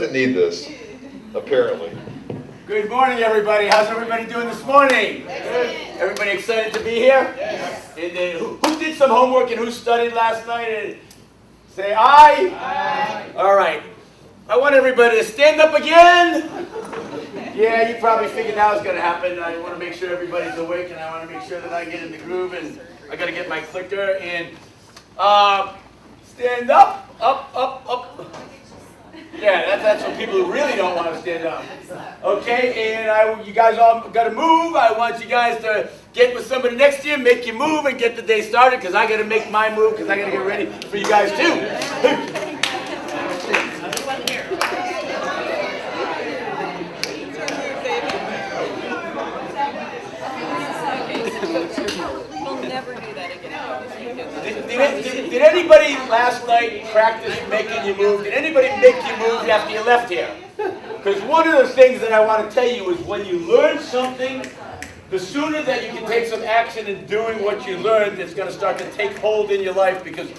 doesn't need this, apparently. Good morning, everybody. How's everybody doing this morning? Good. Everybody excited to be here? Yes. And, who did some homework and who studied last night? And say aye. Aye. All right. I want everybody to stand up again. Yeah, you probably figured that was going to happen. I want to make sure everybody's awake, and I want to make sure that I get in the groove, and I got to get my clicker. And stand up, up, up, up. Yeah, that's for people who really don't want to stand up. Okay, and you guys all got to move. I want you guys to get with somebody next to you, make you move, and get the day started, because I got to make my move, because I got to get ready for you guys too. We'll never do that again. Did anybody last night practice making you move? Did anybody make you move after you left here? Because one of the things that I want to tell you is when you learn something, the sooner that you can take some action in doing what you learned, it's going to start to take hold in your life, because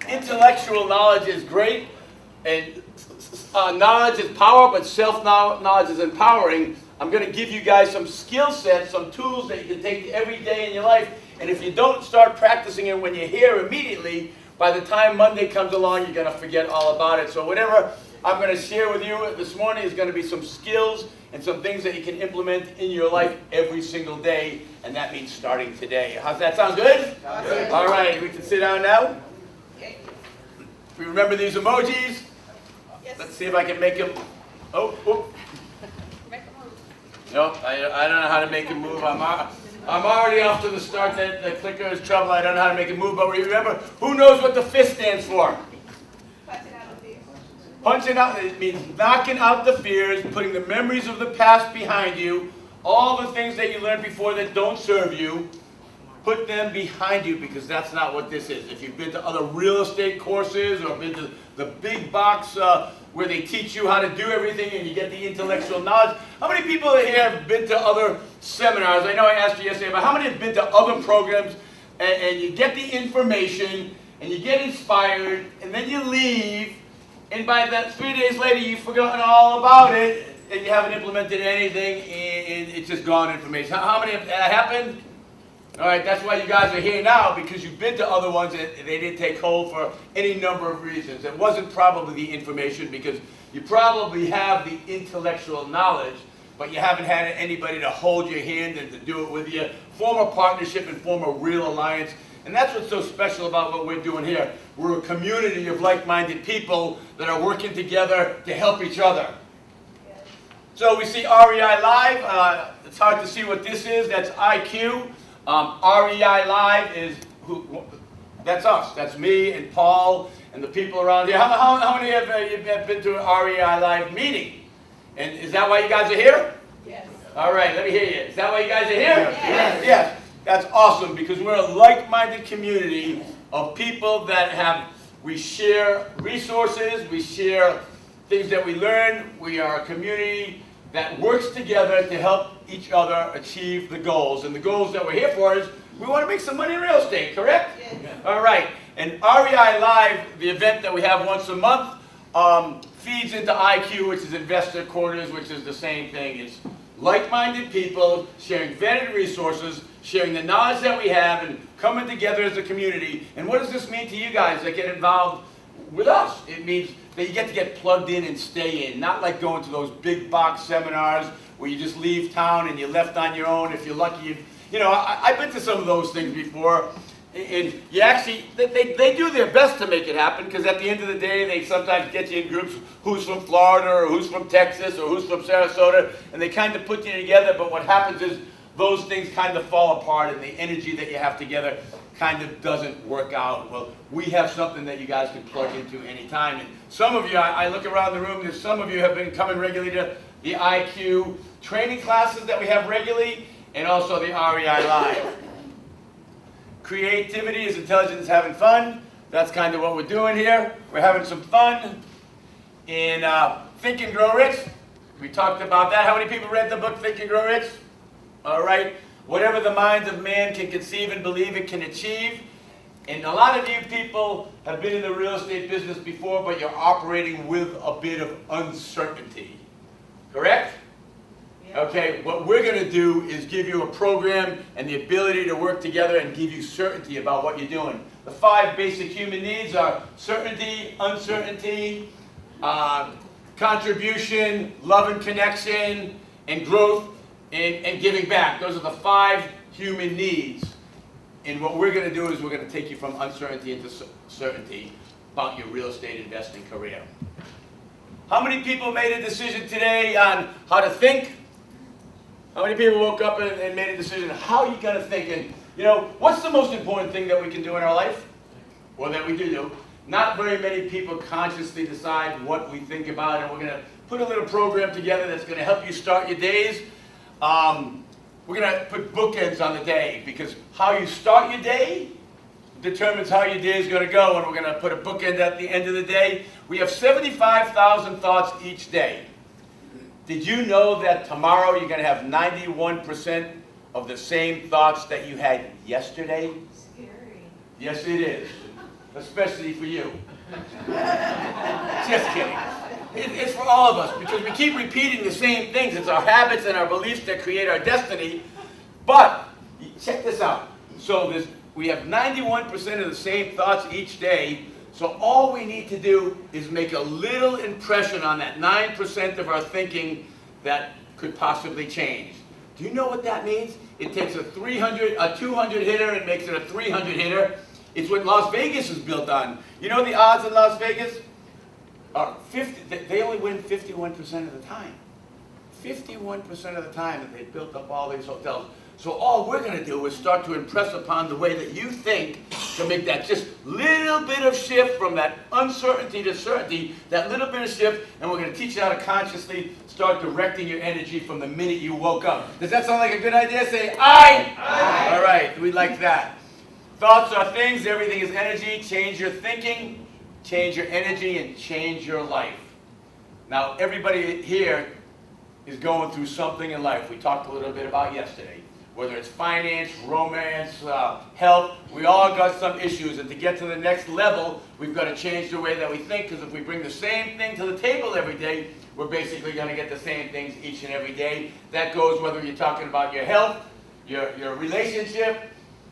intellectual knowledge is great, and knowledge is power, but self-knowledge is empowering. I'm going to give you guys some skill sets, some tools that you can take every day in your life. And if you don't start practicing it when you're here immediately, by the time Monday comes along, you're going to forget all about it. So whatever I'm going to share with you this morning is going to be some skills and some things that you can implement in your life every single day. And that means starting today. How's that sound good? Good. All right, we can sit down now. We remember these emojis? Yes. Let's see if I can make them. Oh. Nope, I don't know how to make it move. I'm already off to the start. The clicker is trouble. I don't know how to make it move. But remember, who knows what the fist stands for? Punching out the fears. Punching out, it means knocking out the fears, putting the memories of the past behind you, all the things that you learned before that don't serve you, put them behind you, because that's not what this is. If you've been to other real estate courses or been to the big box where they teach you how to do everything and you get the intellectual knowledge. How many people here have been to other seminars? I know I asked you yesterday, but how many have been to other programs and you get the information and you get inspired and then you leave, and by that 3 days later you've forgotten all about it and you haven't implemented anything and it's just gone information. How many have that happened? All right, that's why you guys are here now, because you've been to other ones and they didn't take hold for any number of reasons. It wasn't probably the information, because you probably have the intellectual knowledge, but you haven't had anybody to hold your hand and to do it with you, form a partnership and form a real alliance. And that's what's so special about what we're doing here. We're a community of like-minded people that are working together to help each other. So we see REI Live. It's hard to see what this is. That's IQ. REI Live is that's us. That's me and Paul and the people around here. How many have been to an REI Live meeting? And is that why you guys are here? Yes. All right, let me hear you. Is that why you guys are here? Yes. That's awesome, because we're a like-minded community of people that we share resources, we share things that we learn. We are a community that works together to help each other achieve the goals. And the goals that we're here for is we want to make some money in real estate, correct? Yes. All right. And REI Live, the event that we have once a month, feeds into IQ, which is Investor Quarters, which is the same thing. It's like-minded people sharing vetted resources, sharing the knowledge that we have, and coming together as a community. And what does this mean to you guys that get involved with us? It means that you get to get plugged in and stay in, not like going to those big box seminars where you just leave town and you're left on your own. If you're lucky, I've been to some of those things before, and you actually, they do their best to make it happen, because at the end of the day, they sometimes get you in groups, who's from Florida, or who's from Texas, or who's from Sarasota, and they kind of put you together, but what happens is those things kind of fall apart, and the energy that you have together kind of doesn't work out. Well, we have something that you guys can plug into anytime. And some of you, I look around the room, there's some of you have been coming regularly to the IQ training classes that we have regularly, and also the REI Live. Creativity is intelligence having fun. That's kind of what we're doing here. We're having some fun. In Think and Grow Rich, we talked about that. How many people read the book Think and Grow Rich? All right. Whatever the minds of man can conceive and believe, it can achieve. And a lot of you people have been in the real estate business before, but you're operating with a bit of uncertainty. Correct? Okay, what we're going to do is give you a program and the ability to work together and give you certainty about what you're doing. The 5 basic human needs are certainty, uncertainty, contribution, love and connection, and growth, and giving back. Those are the 5 human needs. And what we're going to do is we're going to take you from uncertainty into certainty about your real estate investing career. How many people made a decision today on how to think? How many people woke up and made a decision on how you're going to think? And, you know, what's the most important thing that we can do in our life? Well, that we do. Not very many people consciously decide what we think about, and we're going to put a little program together that's going to help you start your days. We're going to put bookends on the day, because how you start your day determines how your day is going to go, and we're going to put a bookend at the end of the day. We have 75,000 thoughts each day. Did you know that tomorrow you're going to have 91% of the same thoughts that you had yesterday? Scary. Yes, it is. Especially for you. Just kidding. It's for all of us, because we keep repeating the same things. It's our habits and our beliefs that create our destiny. But check this out. So we have 91% of the same thoughts each day. So all we need to do is make a little impression on that 9% of our thinking that could possibly change. Do you know what that means? It takes a 200 hitter and makes it a 300 hitter. It's what Las Vegas is built on. You know the odds in Las Vegas? Are 50, they only win 51% of the time. 51% of the time that they built up all these hotels. So all we're going to do is start to impress upon the way that you think to make that just little bit of shift from that uncertainty to certainty, that little bit of shift, and we're going to teach you how to consciously start directing your energy from the minute you woke up. Does that sound like a good idea? Say aye! Aye! All right, we like that. Thoughts are things, everything is energy. Change your thinking, change your energy, and change your life. Now, everybody here is going through something in life. We talked a little bit about yesterday. Whether it's finance, romance, health, we all got some issues. And to get to the next level, we've got to change the way that we think, because if we bring the same thing to the table every day, we're basically going to get the same things each and every day. That goes whether you're talking about your health, your relationship,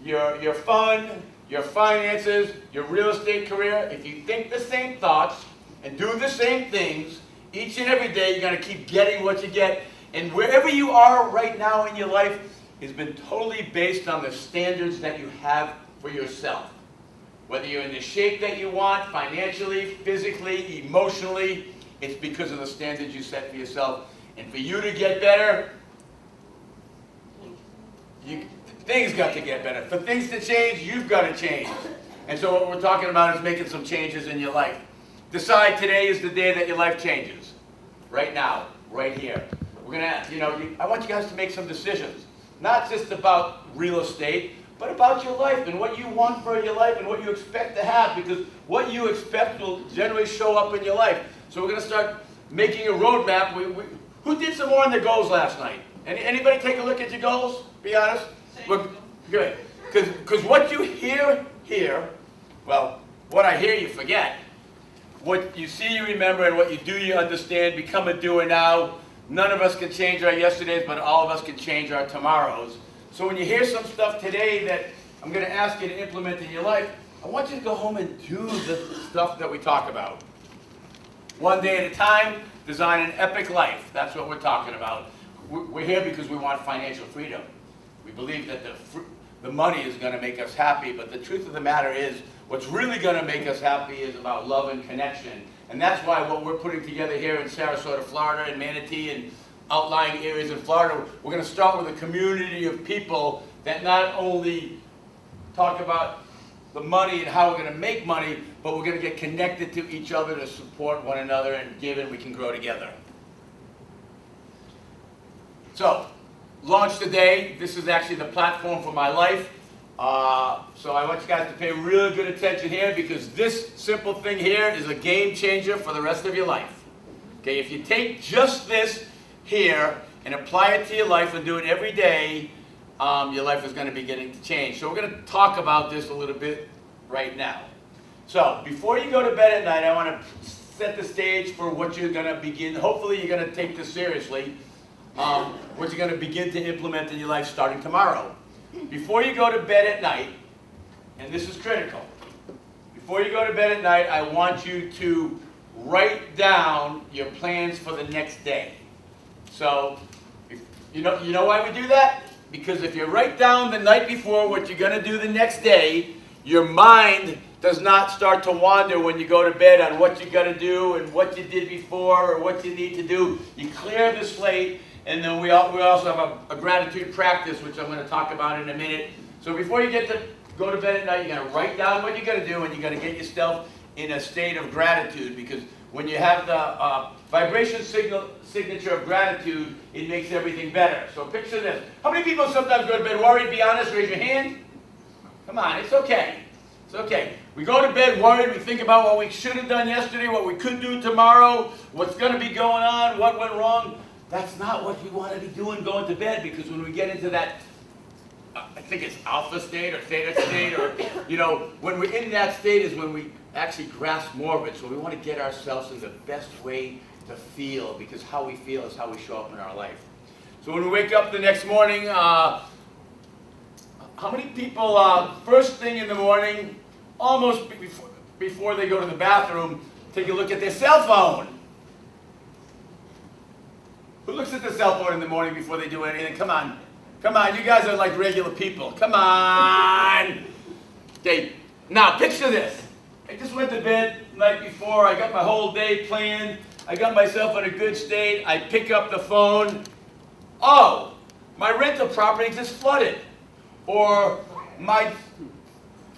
your fun, your finances, your real estate career. If you think the same thoughts and do the same things each and every day, you're going to keep getting what you get. And wherever you are right now in your life has been totally based on the standards that you have for yourself. Whether you're in the shape that you want, financially, physically, emotionally, it's because of the standards you set for yourself. And for you to get better, things got to get better. For things to change, you've got to change. And so what we're talking about is making some changes in your life. Decide today is the day that your life changes. Right now, right here. We're going to, I want you guys to make some decisions. Not just about real estate, but about your life and what you want for your life and what you expect to have, because what you expect will generally show up in your life. So we're going to start making a roadmap. Who did some more on their goals last night? Anybody take a look at your goals? Be honest. Look, good. Because what you hear here, well, what I hear you forget. What you see you remember, and what you do you understand. Become a doer now. None of us can change our yesterdays, but all of us can change our tomorrows. So when you hear some stuff today that I'm going to ask you to implement in your life, I want you to go home and do the stuff that we talk about. One day at a time, design an epic life. That's what we're talking about. We're here because we want financial freedom. We believe that the money is going to make us happy, but the truth of the matter is, what's really going to make us happy is about love and connection. And that's why what we're putting together here in Sarasota, Florida, and Manatee, and outlying areas in Florida, we're going to start with a community of people that not only talk about the money and how we're going to make money, but we're going to get connected to each other to support one another and give, and we can grow together. So, launch today. This is actually the platform for my life. So I want you guys to pay really good attention here, because this simple thing here is a game changer for the rest of your life. Okay, if you take just this here and apply it to your life and do it every day, your life is going to be getting to change. So we're going to talk about this a little bit right now. So before you go to bed at night, I want to set the stage for what you're going to begin. Hopefully you're going to take this seriously. What you're going to begin to implement in your life starting tomorrow. Before you go to bed at night, and this is critical, before you go to bed at night, I want you to write down your plans for the next day. So, you know why we do that? Because if you write down the night before what you're going to do the next day, your mind does not start to wander when you go to bed on what you got to do and what you did before or what you need to do. You clear the slate, and then we also have a gratitude practice, which I'm going to talk about in a minute. So before you get to go to bed at night, you got to write down what you got to do, and you got to get yourself in a state of gratitude, because when you have the vibration signature of gratitude, it makes everything better. So picture this. How many people sometimes go to bed worried? Be honest, raise your hand. Come on, it's okay. It's okay. We go to bed worried, we think about what we should have done yesterday, what we could do tomorrow, what's going to be going on, what went wrong. That's not what you want to be doing going to bed, because when we get into that, I think it's alpha state or theta state, or, when we're in that state is when we actually grasp more of it. So we want to get ourselves in the best way to feel, because how we feel is how we show up in our life. So when we wake up the next morning, how many people, first thing in the morning, almost before they go to the bathroom, take a look at their cell phone? Who looks at the cell phone in the morning before they do anything? Come on. Come on, you guys are like regular people. Come on. Okay, now picture this. I just went to bed the night before. I got my whole day planned. I got myself in a good state. I pick up the phone. Oh, my rental property just flooded. Or my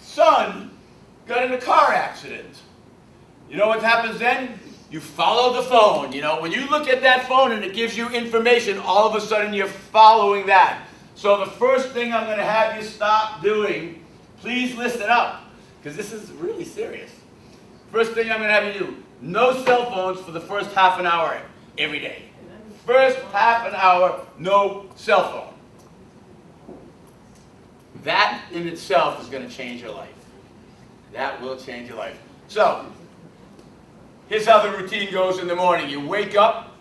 son got in a car accident. You know what happens then? You follow the phone. When you look at that phone and it gives you information, all of a sudden you're following that. So the first thing I'm going to have you stop doing, please listen up, because this is really serious. First thing I'm going to have you do, no cell phones for the first half an hour every day. First half an hour, no cell phone. That in itself is going to change your life. That will change your life. So, here's how the routine goes in the morning. You wake up,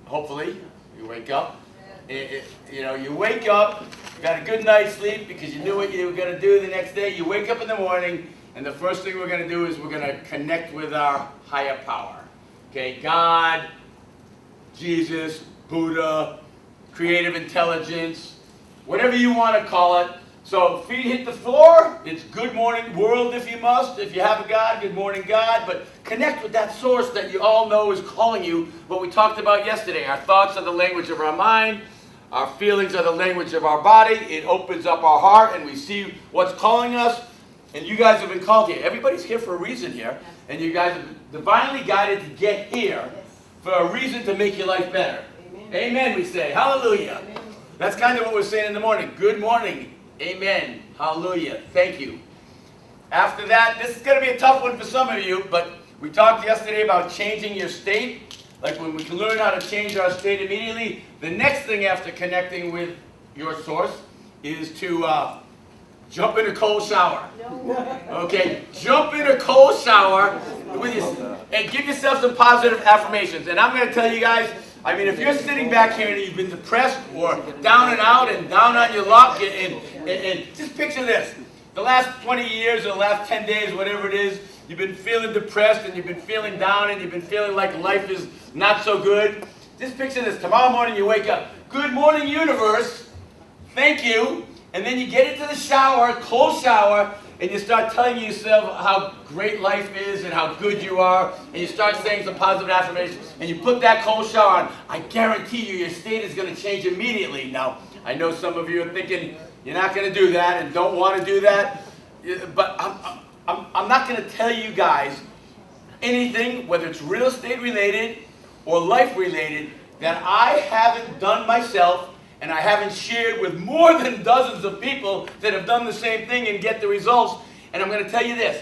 hopefully, you wake up. You wake up, you got a good night's sleep because you knew what you were going to do the next day. You wake up in the morning, and the first thing we're going to do is we're going to connect with our higher power. Okay, God, Jesus, Buddha, creative intelligence, whatever you want to call it. So feet hit the floor, it's good morning world if you must. If you have a God, good morning God. But connect with that source that you all know is calling you. What we talked about yesterday. Our thoughts are the language of our mind. Our feelings are the language of our body. It opens up our heart and we see what's calling us. And you guys have been called here. Everybody's here for a reason here. And you guys are divinely guided to get here for a reason to make your life better. Amen, we say. Hallelujah. That's kind of what we're saying in the morning. Good morning. Amen. Hallelujah. Thank you. After that, this is going to be a tough one for some of you, but we talked yesterday about changing your state. Like when we can learn how to change our state immediately, the next thing after connecting with your source is to jump in a cold shower. Okay? Jump in a cold shower and give yourself some positive affirmations. And I'm going to tell you guys, if you're sitting back here and you've been depressed or down and out and down on your luck, and just picture this. The last 20 years or the last 10 days, whatever it is, you've been feeling depressed and you've been feeling down and you've been feeling like life is not so good. Just picture this. Tomorrow morning you wake up. Good morning, universe. Thank you. And then you get into the shower, cold shower, and you start telling yourself how great life is and how good you are, and you start saying some positive affirmations, and you put that cold shower on. I guarantee you your state is going to change immediately. Now, I know some of you are thinking you're not going to do that and don't want to do that, but I'm not going to tell you guys anything, whether it's real estate related or life related, that I haven't done myself and I haven't shared with more than dozens of people that have done the same thing and get the results. And I'm going to tell you this.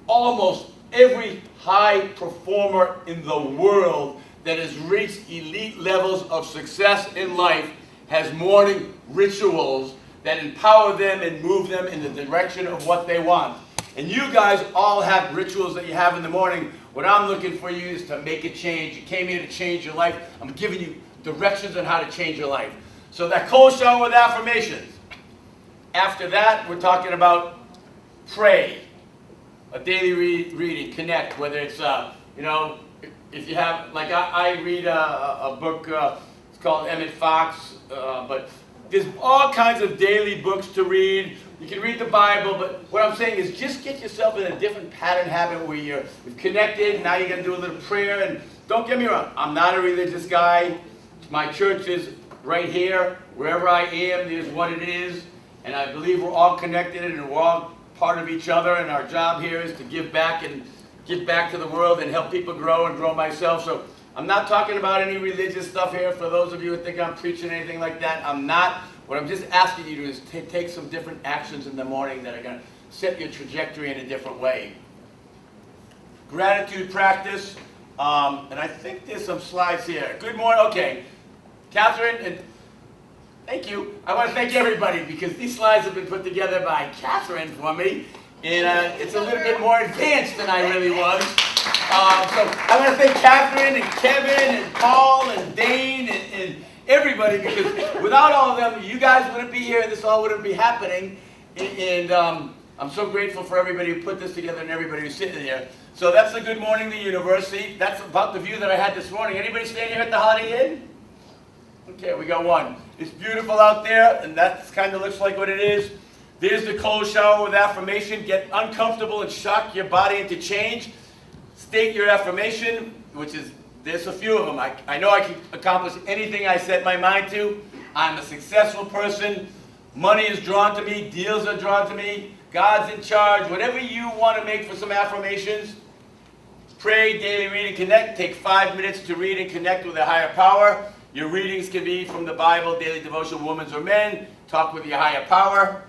Almost every high performer in the world that has reached elite levels of success in life has morning rituals that empower them and move them in the direction of what they want. And you guys all have rituals that you have in the morning. What I'm looking for you is to make a change. You came here to change your life. I'm giving you directions on how to change your life. So that cold shower with affirmations. After that, we're talking about pray. A daily reading, connect, whether it's, you know, if you have, like I read a book, it's called Emmett Fox, but there's all kinds of daily books to read. You can read the Bible, but what I'm saying is just get yourself in a different pattern habit where you're connected. Now you're going to do a little prayer. And don't get me wrong, I'm not a religious guy. My church is right here. Wherever I am, there's what it is. And I believe we're all connected and we're all part of each other. And our job here is to give back and give back to the world and help people grow and grow myself. So I'm not talking about any religious stuff here. For those of you who think I'm preaching anything like that, I'm not. What I'm just asking you to do is take some different actions in the morning that are going to set your trajectory in a different way. Gratitude practice. And I think there's some slides here. Good morning. Okay. Catherine, and thank you. I want to thank everybody because these slides have been put together by Catherine for me. And it's a little bit more advanced than I really was. So I want to thank Catherine and Kevin and Paul and Dane and everybody, because without all of them, you guys wouldn't be here and this all wouldn't be happening. And I'm so grateful for everybody who put this together and everybody who's sitting here. So that's the Good Morning, the University. That's about the view that I had this morning. Anybody staying here at the Holiday Inn? Okay, we got one. It's beautiful out there, and that kind of looks like what it is. There's the cold shower with affirmation. Get uncomfortable and shock your body into change. State your affirmation, which is, there's a few of them. I know I can accomplish anything I set my mind to. I'm a successful person. Money is drawn to me. Deals are drawn to me. God's in charge. Whatever you want to make for some affirmations. Pray, daily read and connect. Take 5 minutes to read and connect with a higher power. Your readings can be from the Bible, daily devotion, women's or men. Talk with your higher power.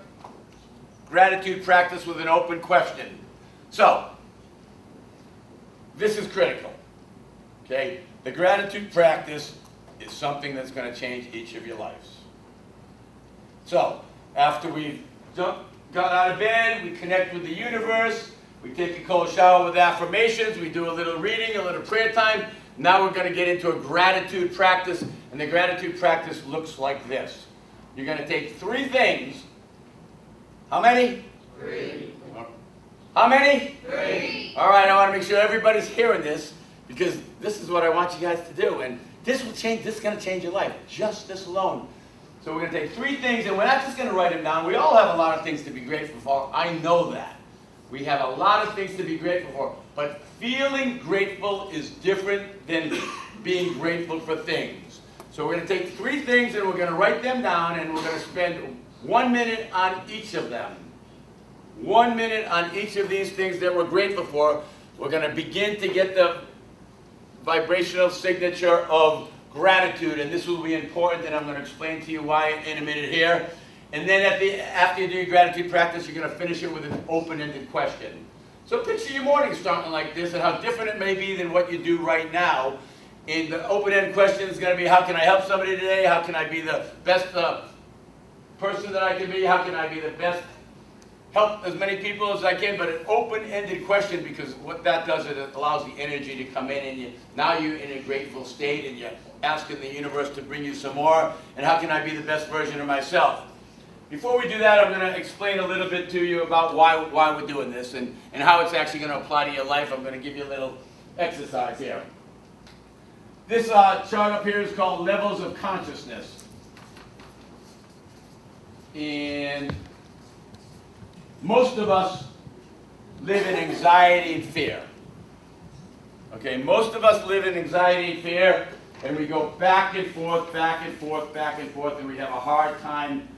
Gratitude practice with an open question. So, this is critical. Okay? The gratitude practice is something that's going to change each of your lives. So, after we've got out of bed, we connect with the universe, we take a cold shower with affirmations, we do a little reading, a little prayer time. Now we're going to get into a gratitude practice, and the gratitude practice looks like this. You're going to take 3 things. How many? 3. How many? 3. All right, I want to make sure everybody's hearing this, because this is what I want you guys to do, and this will change. This is going to change your life, just this alone. So we're going to take 3 things, and we're not just going to write them down. We all have a lot of things to be grateful for. I know that. We have a lot of things to be grateful for, but feeling grateful is different than being grateful for things. So we're going to take 3 things, and we're going to write them down, and we're going to spend 1 minute on each of them. 1 minute on each of these things that we're grateful for. We're going to begin to get the vibrational signature of gratitude, and this will be important, and I'm going to explain to you why in a minute here. And then after you do your gratitude practice, you're going to finish it with an open-ended question. So picture your morning starting like this and how different it may be than what you do right now. And the open-ended question is going to be, how can I help somebody today? How can I be the best person that I can be? How can I be the best, help as many people as I can? But an open-ended question, because what that does is it allows the energy to come in, and now you're in a grateful state, and you're asking the universe to bring you some more. And how can I be the best version of myself? Before we do that, I'm going to explain a little bit to you about why we're doing this and how it's actually going to apply to your life. I'm going to give you a little exercise here. This chart up here is called Levels of Consciousness. And most of us live in anxiety and fear. Okay, most of us live in anxiety and fear, and we go back and forth, back and forth, back and forth, and we have a hard time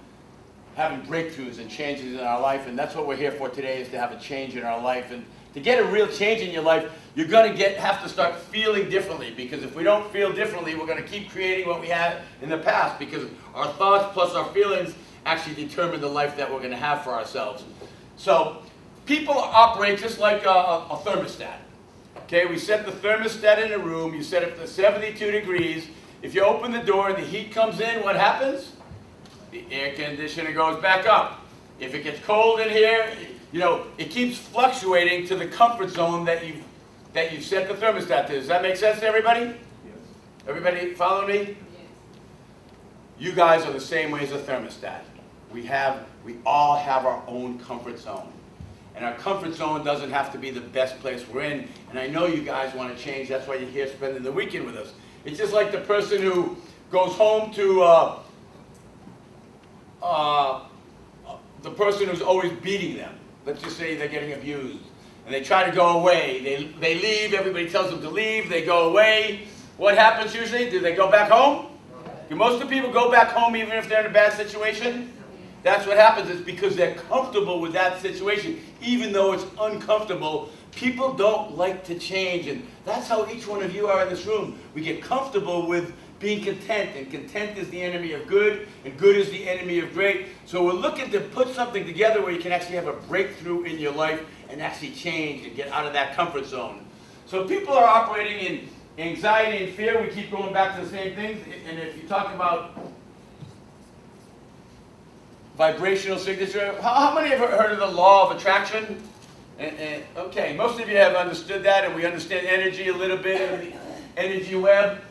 having breakthroughs and changes in our life. And that's what we're here for today, is to have a change in our life. And to get a real change in your life, you're going to have to start feeling differently, because if we don't feel differently, we're going to keep creating what we had in the past, because our thoughts plus our feelings actually determine the life that we're going to have for ourselves. So people operate just like a thermostat. Okay, we set the thermostat in a room, you set it to 72 degrees. If you open the door and the heat comes in, what happens? the air conditioner goes back up. If it gets cold in here, you know, it keeps fluctuating to the comfort zone that you've set the thermostat to. Does that make sense to everybody? Yes. Everybody follow me? Yes. You guys are the same way as a thermostat. We all have our own comfort zone. And our comfort zone doesn't have to be the best place we're in. And I know you guys want to change. That's why you're here spending the weekend with us. It's just like the person who goes home to the person who's always beating them. Let's just say they're getting abused. And they try to go away. They leave. Everybody tells them to leave. They go away. What happens usually? Do they go back home? Do most of the people go back home even if they're in a bad situation? That's what happens. It's because they're comfortable with that situation. Even though it's uncomfortable, people don't like to change. And that's how each one of you are in this room. We get comfortable with being content. And content is the enemy of good. And good is the enemy of great. So we're looking to put something together where you can actually have a breakthrough in your life and actually change and get out of that comfort zone. So people are operating in anxiety and fear. We keep going back to the same things. And if you talk about vibrational signature. How many have heard of the law of attraction? Okay, most of you have understood that, and we understand energy a little bit in the energy web.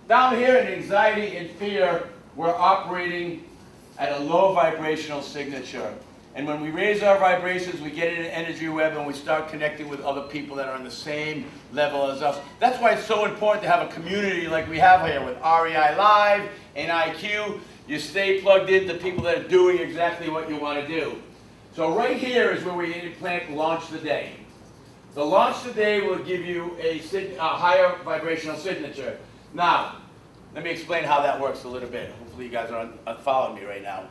Down here in anxiety and fear, we're operating at a low vibrational signature. And when we raise our vibrations, we get in an energy web and we start connecting with other people that are on the same level as us. That's why it's so important to have a community like we have here with REI Live and IQ. You stay plugged in to people that are doing exactly what you want to do. So right here is where we plan to launch the day. The launch the day will give you a higher vibrational signature. Now, let me explain how that works a little bit. Hopefully you guys are following me right now.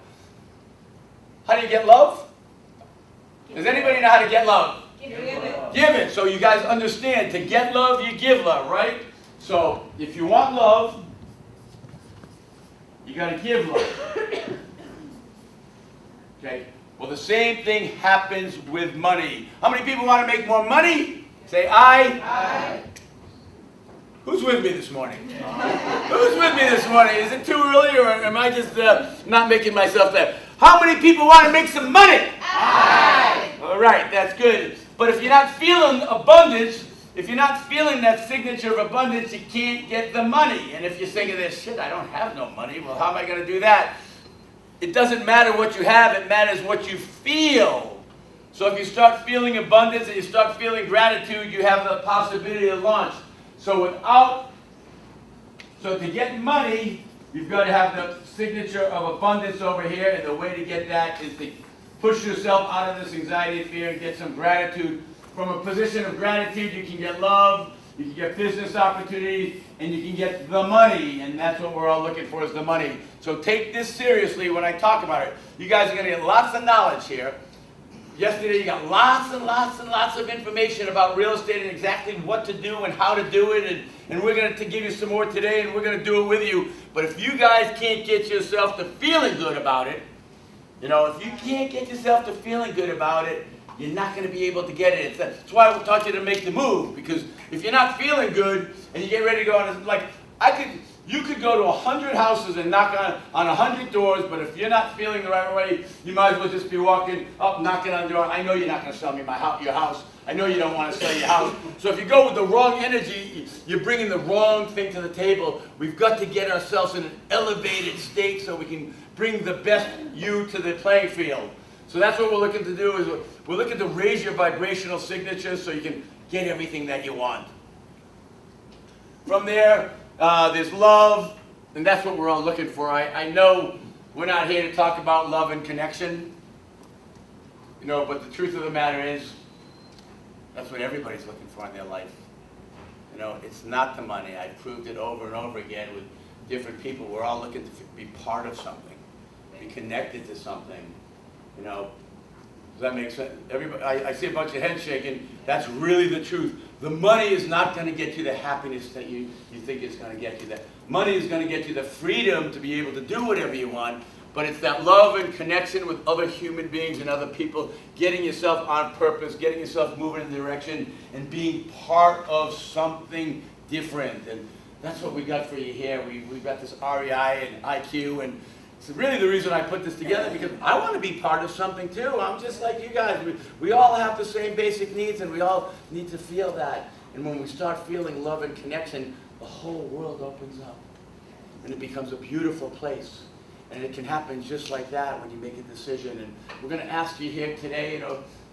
How do you get love? Does anybody know how to get love? Give it. Give it. So you guys understand, to get love, you give love, right? So if you want love, you got to give love. Okay? Well, the same thing happens with money. How many people want to make more money? Say aye. Aye. Who's with me this morning? Who's with me this morning? Is it too early, or am I just not making myself there? How many people want to make some money? Aye. All right, that's good. But if you're not feeling abundance, if you're not feeling that signature of abundance, you can't get the money. And if you're thinking this, shit, I don't have no money, well, how am I going to do that? It doesn't matter what you have, it matters what you feel. So if you start feeling abundance and you start feeling gratitude, you have the possibility to launch. So to get money, you've got to have the signature of abundance over here, and the way to get that is to push yourself out of this anxiety and fear and get some gratitude. From a position of gratitude, you can get love, you can get business opportunities, and you can get the money, and that's what we're all looking for, is the money. So take this seriously when I talk about it. You guys are going to get lots of knowledge here. Yesterday you got lots and lots and lots of information about real estate and exactly what to do and how to do it, and we're going to give you some more today, and we're going to do it with you. But if you guys can't get yourself to feeling good about it, you know, if you can't get yourself to feeling good about it, you're not going to be able to get it. That's why we taught you to make the move, because if you're not feeling good and you get ready to go on, like you could go to 100 houses and knock on 100 doors, but if you're not feeling the right way, you might as well just be walking up, knocking on the door. I know you're not going to sell me your house. I know you don't want to sell your house. So if you go with the wrong energy, you're bringing the wrong thing to the table. We've got to get ourselves in an elevated state so we can bring the best you to the playing field. So that's what we're looking to do, is we're looking to raise your vibrational signature so you can get everything that you want. From there, there's love, and that's what we're all looking for. I know we're not here to talk about love and connection, you know, but the truth of the matter is, that's what everybody's looking for in their life. You know, it's not the money. I've proved it over and over again with different people. We're all looking to be part of something, be connected to something. You know, does that make sense? Everybody, I see a bunch of heads shaking. That's really the truth. The money is not going to get you the happiness that you think it's going to get you. That money is going to get you the freedom to be able to do whatever you want, but it's that love and connection with other human beings and other people, getting yourself on purpose, getting yourself moving in the direction, and being part of something different. And that's what we got for you here. We got this REI and IQ, and it's really the reason I put this together, because I want to be part of something too. I'm just like you guys. We all have the same basic needs, and we all need to feel that. And when we start feeling love and connection, the whole world opens up. And it becomes a beautiful place. And it can happen just like that when you make a decision. And we're going to ask you here today,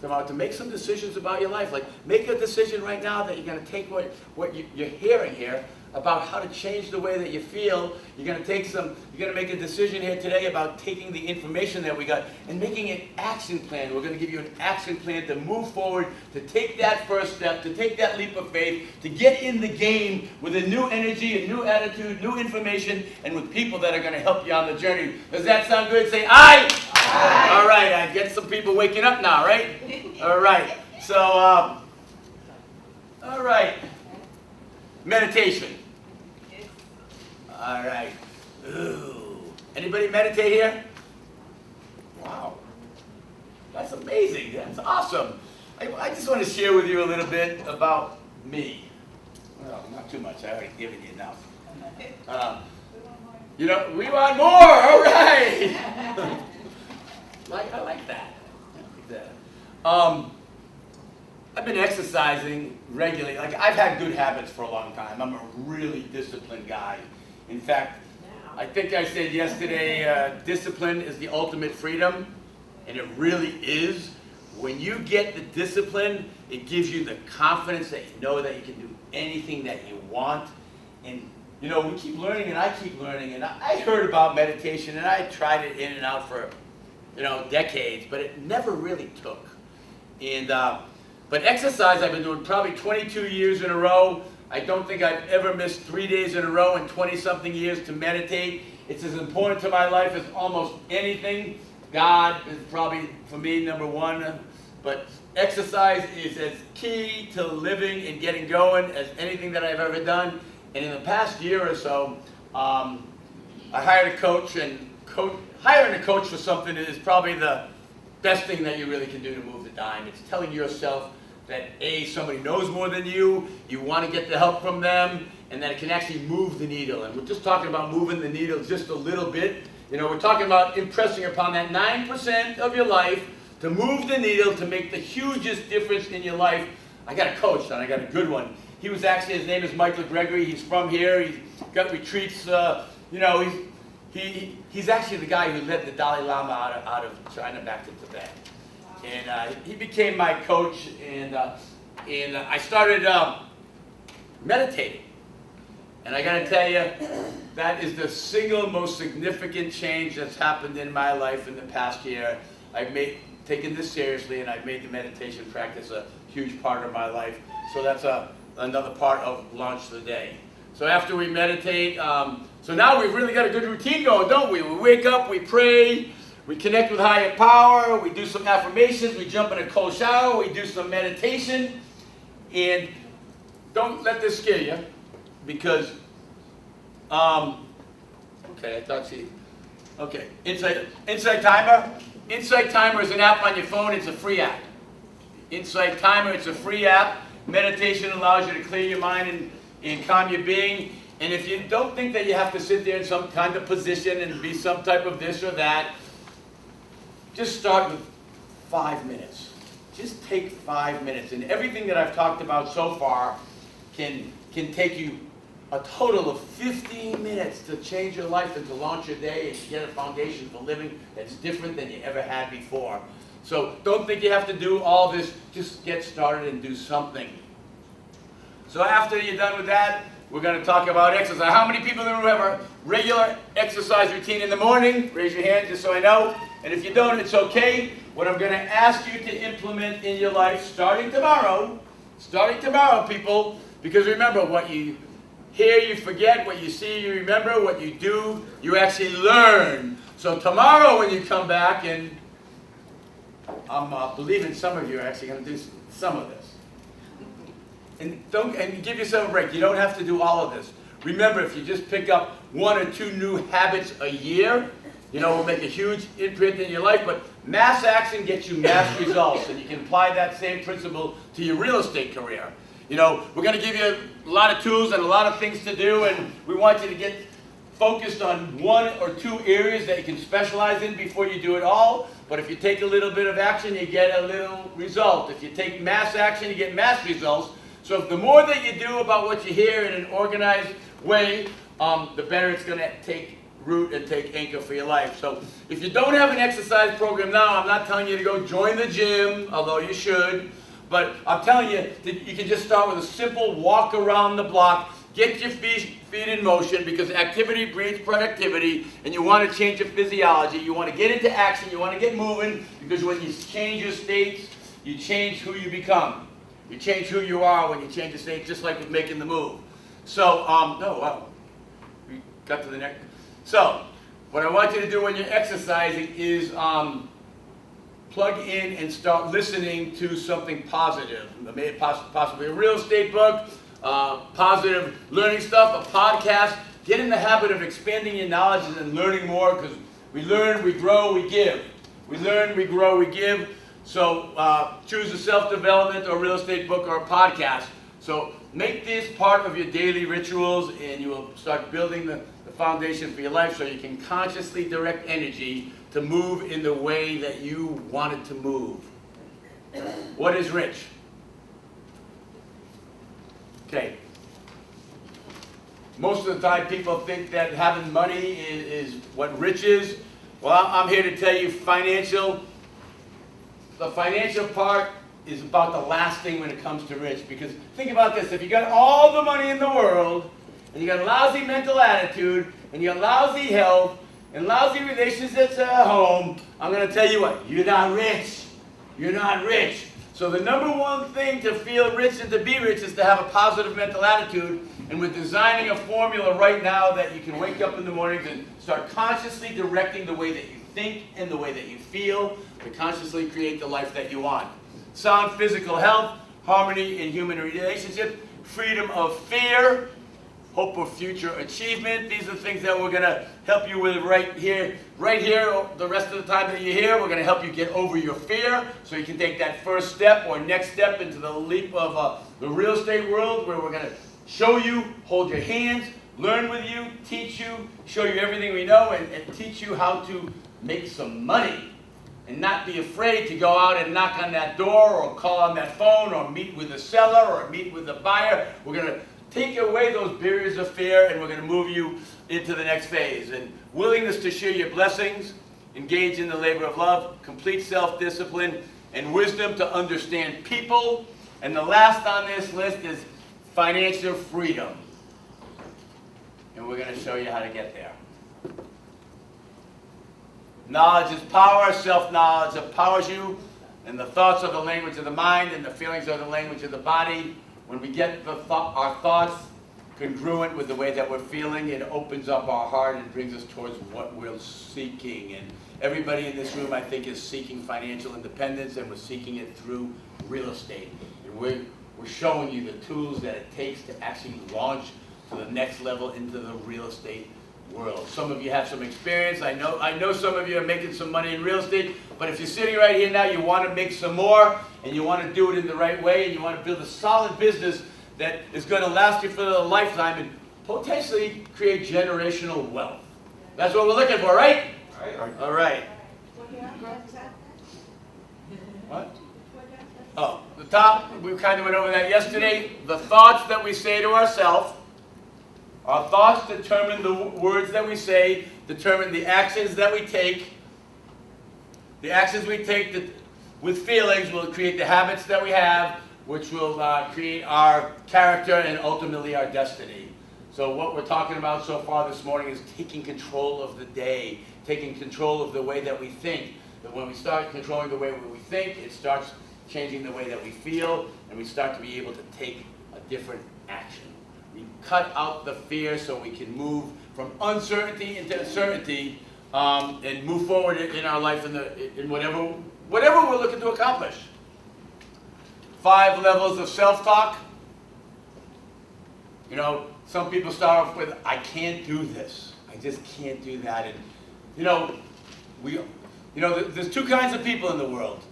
to make some decisions about your life. Like, make a decision right now that you're going to take what you're hearing here about how to change the way that you feel. You're going to make a decision here today about taking the information that we got and making an action plan. We're going to give you an action plan to move forward, to take that first step, to take that leap of faith, to get in the game with a new energy, a new attitude, new information, and with people that are going to help you on the journey. Does that sound good? Say aye. Aye. All right, I get some people waking up now, right? All right. So, all right. Meditation. All right. Ooh. Anybody meditate here? Wow. That's amazing. That's awesome. I just want to share with you a little bit about me. Well, not too much. I already given you enough. We want more. All right. I like that. I've been exercising regularly. Like, I've had good habits for a long time. I'm a really disciplined guy. In fact, I think I said yesterday, discipline is the ultimate freedom, and it really is. When you get the discipline, it gives you the confidence that you know that you can do anything that you want. And we keep learning, and I keep learning. And I heard about meditation, and I tried it in and out for decades, but it never really took. And but exercise, I've been doing probably 22 years in a row. I don't think I've ever missed 3 days in a row in 20-something years to meditate. It's as important to my life as almost anything. God is probably, for me, number one. But exercise is as key to living and getting going as anything that I've ever done. And in the past year or so, I hired a coach, and hiring a coach for something is probably the best thing that you really can do to move the dime. It's telling yourself that somebody knows more than you want to get the help from them, and that it can actually move the needle. And we're just talking about moving the needle just a little bit. We're talking about impressing upon that 9% of your life to move the needle, to make the hugest difference in your life. I got a coach, and I got a good one. His name is Michael Gregory. He's from here. He's got retreats. He's actually the guy who led the Dalai Lama out of China back to Tibet. And he became my coach, and I started meditating. And I got to tell you, that is the single most significant change that's happened in my life in the past year. I've taken this seriously, and I've made the meditation practice a huge part of my life. So that's another part of Launch the Day. So after we meditate, so now we've really got a good routine going, don't we? We wake up, we pray, we connect with higher power, we do some affirmations, we jump in a cold shower, we do some meditation. And don't let this scare you, because, Insight Timer. Insight Timer is an app on your phone. It's a free app. Insight Timer, it's a free app. Meditation allows you to clear your mind and calm your being. And if you don't think that you have to sit there in some kind of position and be some type of this or that, just start with 5 minutes. Just take 5 minutes. And everything that I've talked about so far can take you a total of 15 minutes to change your life and to launch your day and to get a foundation for living that's different than you ever had before. So don't think you have to do all this. Just get started and do something. So after you're done with that, we're going to talk about exercise. How many people in the room have a regular exercise routine in the morning? Raise your hand just so I know. And if you don't, it's okay. What I'm going to ask you to implement in your life starting tomorrow, people, because remember, what you hear, you forget. What you see, you remember. What you do, you actually learn. So tomorrow when you come back, and I'm believing some of you are actually going to do some of this. And give yourself a break. You don't have to do all of this. Remember, if you just pick up 1 or 2 new habits a year, will make a huge imprint in your life. But mass action gets you mass results, and you can apply that same principle to your real estate career. We're going to give you a lot of tools and a lot of things to do, and we want you to get focused on 1 or 2 areas that you can specialize in before you do it all. But if you take a little bit of action, you get a little result. If you take mass action, you get mass results. So if the more that you do about what you hear in an organized way, the better it's going to take root and take anchor for your life. So if you don't have an exercise program now, I'm not telling you to go join the gym, although you should. But I'm telling you that you can just start with a simple walk around the block. Get your feet in motion, because activity breeds productivity, and you want to change your physiology. You want to get into action. You want to get moving, because when you change your states, you change who you become. You change who you are when you change your state, just like with making the move. So, we got to the next. So, what I want you to do when you're exercising is plug in and start listening to something positive. Maybe possibly a real estate book, positive learning stuff, a podcast. Get in the habit of expanding your knowledge and learning more, because we learn, we grow, we give. We learn, we grow, we give. So choose a self-development or real estate book or a podcast. So make this part of your daily rituals, and you will start building the foundation for your life, so you can consciously direct energy to move in the way that you want it to move. What is rich? Okay. Most of the time people think that having money is what rich is. Well, I'm here to tell you the financial part is about the last thing when it comes to rich. Because think about this, if you got all the money in the world, and you got a lousy mental attitude, and you got lousy health, and lousy relationships at home, I'm going to tell you what, you're not rich. You're not rich. So the number one thing to feel rich and to be rich is to have a positive mental attitude. And we're designing a formula right now that you can wake up in the mornings and start consciously directing the way that you think and the way that you feel to consciously create the life that you want. Sound physical health, harmony in human relationships, freedom of fear, hope of future achievement. These are things that we're going to help you with right here. The rest of the time that you're here, we're going to help you get over your fear, so you can take that first step or next step into the leap of the real estate world, where we're going to show you, hold your hands, learn with you, teach you, show you everything we know, and teach you how to make some money. And not be afraid to go out and knock on that door, or call on that phone, or meet with the seller, or meet with the buyer. We're going to take away those barriers of fear, and we're going to move you into the next phase. And willingness to share your blessings, engage in the labor of love, complete self-discipline, and wisdom to understand people. And the last on this list is financial freedom. And we're going to show you how to get there. Knowledge is power. Self-knowledge empowers you. And the thoughts are the language of the mind, and the feelings are the language of the body. When we get our thoughts congruent with the way that we're feeling, it opens up our heart and brings us towards what we're seeking. And everybody in this room, I think, is seeking financial independence, and we're seeking it through real estate. And we're showing you the tools that it takes to actually launch to the next level into the real estate world. Some of you have some experience. I know some of you are making some money in real estate, but if you're sitting right here now, you want to make some more, and you want to do it in the right way, and you want to build a solid business that is going to last you for a lifetime and potentially create generational wealth. That's what we're looking for, right? All right. What? Oh, the top, we kind of went over that yesterday. The thoughts that we say to ourselves. Our thoughts determine the words that we say, determine the actions that we take. The actions we take with feelings will create the habits that we have, which will create our character and ultimately our destiny. So what we're talking about so far this morning is taking control of the day, taking control of the way that we think. That when we start controlling the way we think, it starts changing the way that we feel, and we start to be able to take a different action. We cut out the fear so we can move from uncertainty into certainty, and move forward in our life in whatever we're looking to accomplish. 5 levels of self-talk. You know, some people start off with, I can't do this. I just can't do that. And there's 2 kinds of people in the world,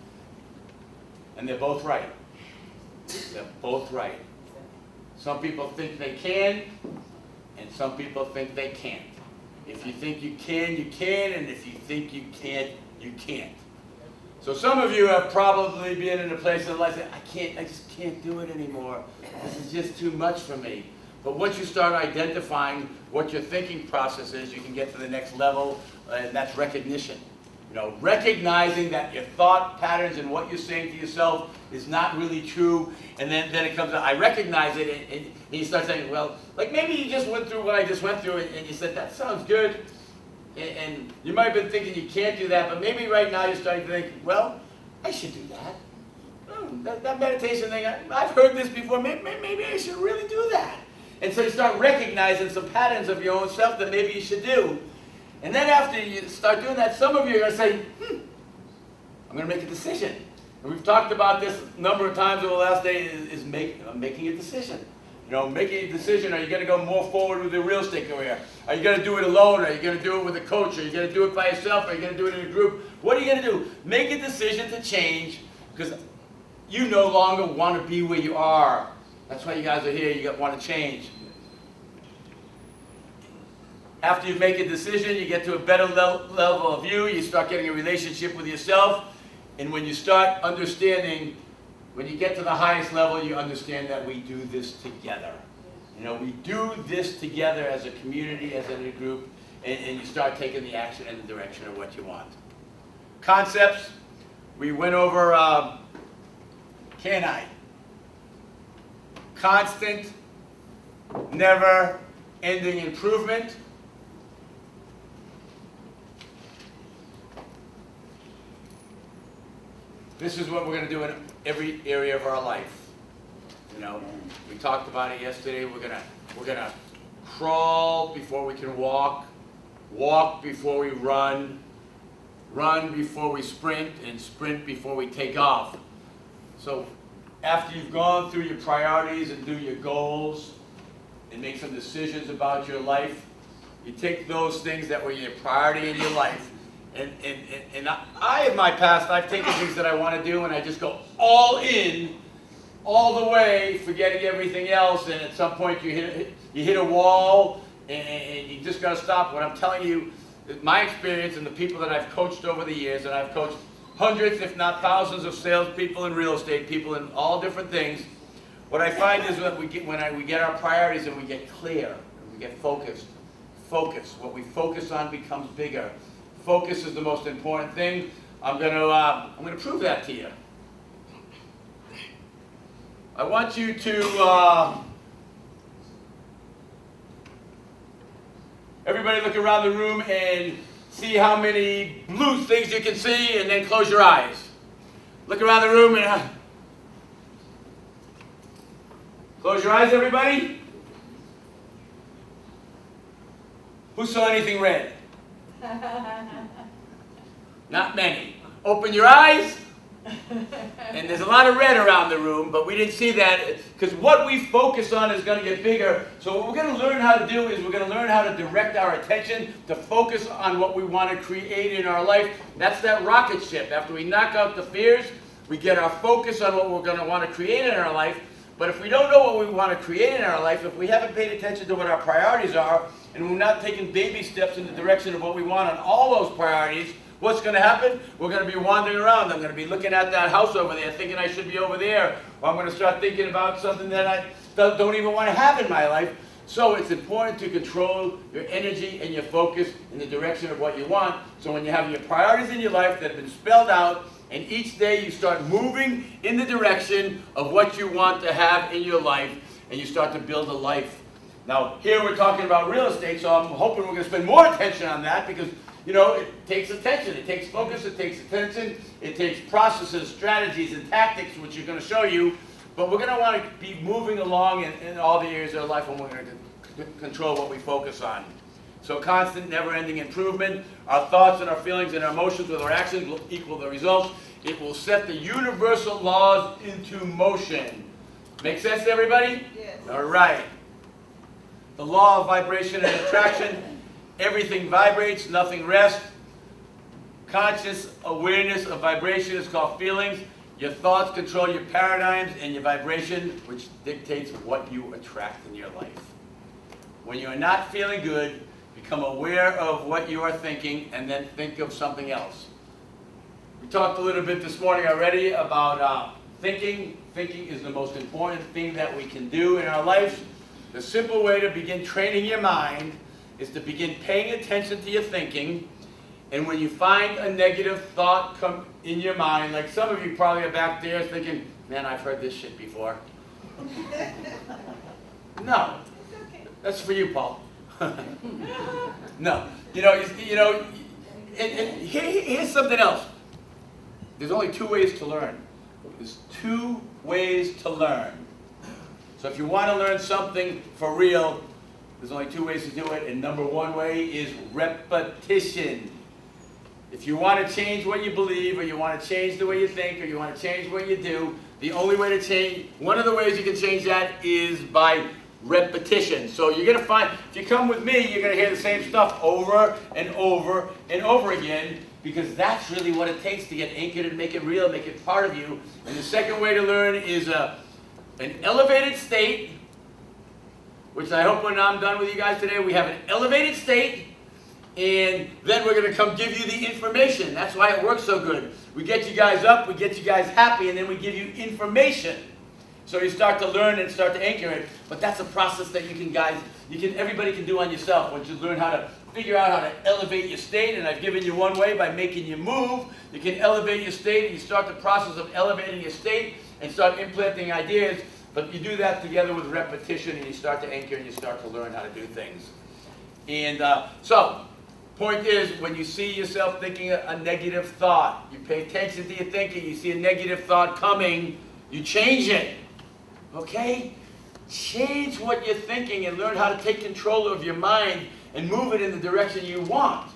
and they're both right. They're both right. Some people think they can, and some people think they can't. If you think you can, and if you think you can't, you can't. So some of you have probably been in a place in life that I just can't do it anymore. This is just too much for me. But once you start identifying what your thinking process is, you can get to the next level, and that's recognition. You know, recognizing that your thought patterns and what you're saying to yourself is not really true, and then it comes out, I recognize it, and you start saying, well, like maybe you just went through what I just went through, and you said, that sounds good, and you might have been thinking you can't do that, but maybe right now you're starting to think, well, I should do that. That meditation thing, I've heard this before, maybe I should really do that. And so you start recognizing some patterns of your own self that maybe you should do. And then after you start doing that, some of you are going to say, I'm going to make a decision. And we've talked about this a number of times over the last day, is making a decision. You know, making a decision, are you going to go more forward with your real estate career? Are you going to do it alone? Are you going to do it with a coach? Are you going to do it by yourself? Are you going to do it in a group? What are you going to do? Make a decision to change, because you no longer want to be where you are. That's why you guys are here. You want to change. After you make a decision, you get to a better level of you. You start getting a relationship with yourself. And when you start understanding, when you get to the highest level, you understand that we do this together. You know, we do this together as a community, as a group, and you start taking the action in the direction of what you want. Concepts, we went over, can I? Constant, never-ending improvement. This is what we're going to do in every area of our life. You know, we talked about it yesterday. We're gonna crawl before we can walk, walk before we run, run before we sprint, and sprint before we take off. So after you've gone through your priorities and do your goals and make some decisions about your life, you take those things that were your priority in your life. And I, in my past, I've taken things that I want to do and I just go all in, all the way, forgetting everything else, and at some point you hit a wall and you just got to stop. What I'm telling you, my experience and the people that I've coached over the years, and I've coached hundreds, if not thousands, of salespeople and real estate people and all different things, what I find is that we get our priorities and we get clear, and we get focused. Focus. What we focus on becomes bigger. Focus is the most important thing. I'm going to prove that to you. I want you to everybody look around the room and see how many blue things you can see, and then close your eyes. Look around the room and close your eyes, everybody. Who saw anything red? Not many. Open your eyes. And there's a lot of red around the room, but we didn't see that because what we focus on is going to get bigger. So what we're going to learn how to do is we're going to learn how to direct our attention to focus on what we want to create in our life. That's that rocket ship. After we knock out the fears, we get our focus on what we're going to want to create in our life. But if we don't know what we want to create in our life, if we haven't paid attention to what our priorities are, and we're not taking baby steps in the direction of what we want on all those priorities, what's going to happen? We're going to be wandering around. I'm going to be looking at that house over there, thinking I should be over there. Or I'm going to start thinking about something that I don't even want to have in my life. So it's important to control your energy and your focus in the direction of what you want. So when you have your priorities in your life that have been spelled out, and each day you start moving in the direction of what you want to have in your life, and you start to build a life. Now, here we're talking about real estate, so I'm hoping we're going to spend more attention on that because, you know, it takes attention, it takes focus, it takes attention, it takes processes, strategies, and tactics, which you're going to show you. But we're going to want to be moving along in all the areas of our life, and we're going to control what we focus on. So constant, never-ending improvement. Our thoughts and our feelings and our emotions with our actions will equal the results. It will set the universal laws into motion. Make sense to everybody? Yes. All right. The law of vibration and attraction. Everything vibrates, nothing rests. Conscious awareness of vibration is called feelings. Your thoughts control your paradigms and your vibration, which dictates what you attract in your life. When you're not feeling good, Become aware of what you are thinking and then think of something else. We talked a little bit this morning already about thinking. Thinking is the most important thing that we can do in our lives. The simple way to begin training your mind is to begin paying attention to your thinking. And when you find a negative thought come in your mind, like some of you probably are back there thinking, man, I've heard this shit before. No, that's for you, Paul. No, and here's something else. There's only two ways to learn. There's two ways to learn. So if you want to learn something for real, there's only two ways to do it, and number one way is repetition. If you want to change what you believe, or you want to change the way you think, or you want to change what you do, the only way to change, one of the ways you can change that is by repetition. So you're going to find, if you come with me, you're going to hear the same stuff over and over and over again, because that's really what it takes to get anchored and make it real, make it part of you. And the second way to learn is an elevated state, which I hope when I'm done with you guys today, we have an elevated state, and then we're going to come give you the information. That's why it works so good. We get you guys up, we get you guys happy, and then we give you information. So you start to learn and start to anchor it. But that's a process that everybody can do on yourself. Once you learn how to figure out how to elevate your state, and I've given you one way by making you move. You can elevate your state, and you start the process of elevating your state and start implanting ideas. But you do that together with repetition, and you start to anchor and you start to learn how to do things. And so, point is, when you see yourself thinking a negative thought, you pay attention to your thinking, you see a negative thought coming, you change it. Okay? Change what you're thinking and learn how to take control of your mind and move it in the direction you want.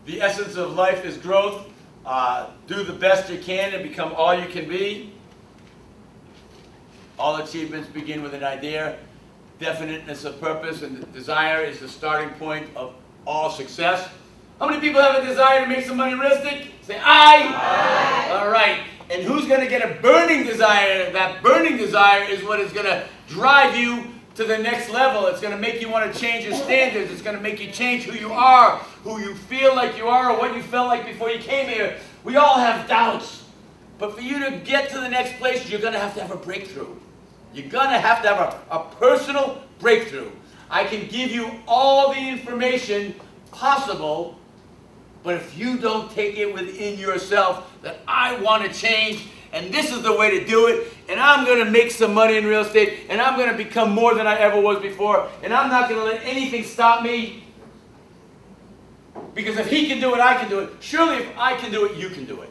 The essence of life is growth. Do the best you can and become all you can be. All achievements begin with an idea. Definiteness of purpose and desire is the starting point of all success. How many people have a desire to make some money in real estate? Say aye. Aye. All right. And who's going to get a burning desire? That burning desire is what is going to drive you to the next level. It's going to make you want to change your standards. It's going to make you change who you are, who you feel like you are, or what you felt like before you came here. We all have doubts. But for you to get to the next place, you're going to have a breakthrough. You're going to have a personal breakthrough. I can give you all the information possible, but if you don't take it within yourself that I want to change, and this is the way to do it, and I'm going to make some money in real estate, and I'm going to become more than I ever was before, and I'm not going to let anything stop me, because if he can do it, I can do it. Surely if I can do it, you can do it.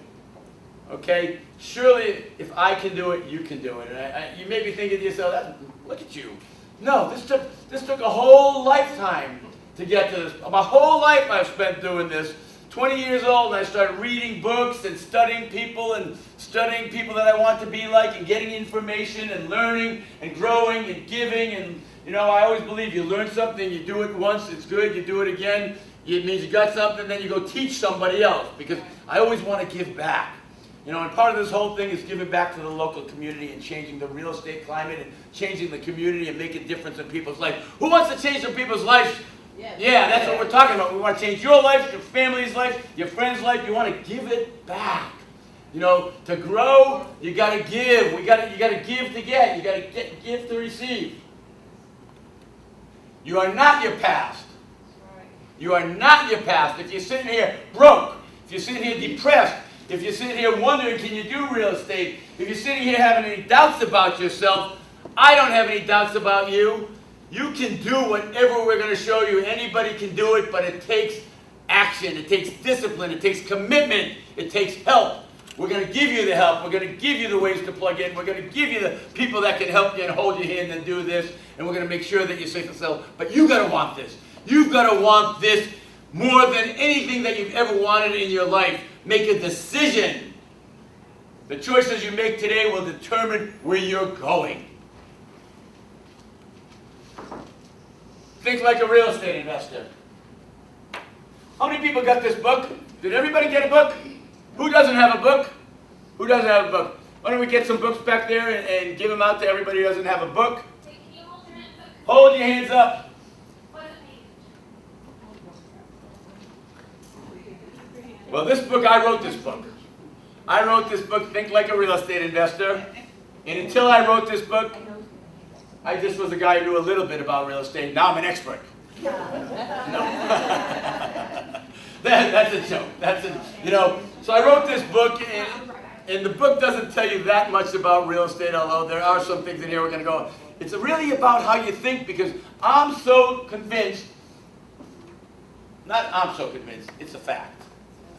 Okay? Surely if I can do it, you can do it. And you may be thinking to yourself, look at you. No, this took a whole lifetime to get to this. My whole life I've spent doing this. 20 years old, and I started reading books and studying people that I want to be like, and getting information and learning and growing and giving. And I always believe you learn something, you do it once, it's good, you do it again, it means you got something, then you go teach somebody else, because I always want to give back. And part of this whole thing is giving back to the local community and changing the real estate climate and changing the community and making a difference in people's life. Who wants to change some people's lives? Yeah, that's what we're talking about. We want to change your life, your family's life, your friend's life. You want to give it back. To grow, you got to give. You got to give to get. You got to give to receive. You are not your past. You are not your past. If you're sitting here broke, if you're sitting here depressed, if you're sitting here wondering, can you do real estate? If you're sitting here having any doubts about yourself, I don't have any doubts about you. You can do whatever we're going to show you. Anybody can do it, but it takes action. It takes discipline. It takes commitment. It takes help. We're going to give you the help. We're going to give you the ways to plug in. We're going to give you the people that can help you and hold your hand and do this. And we're going to make sure that you're safe and sound. But you've got to want this. You've got to want this more than anything that you've ever wanted in your life. Make a decision. The choices you make today will determine where you're going. Think like a real estate investor. How many people got this book? Did everybody get a book? Who doesn't have a book? Who doesn't have a book? Why don't we get some books back there and give them out to everybody who doesn't have a book? Can you hold your hand Hold your hands up. Well, this book, I wrote this book. I wrote this book, Think Like a Real Estate Investor. And until I wrote this book, I just was a guy who knew a little bit about real estate. Now I'm an expert. No. That's a joke. So I wrote this book, and the book doesn't tell you that much about real estate, although there are some things in here we're going to go. It's really about how you think, because I'm so convinced, it's a fact.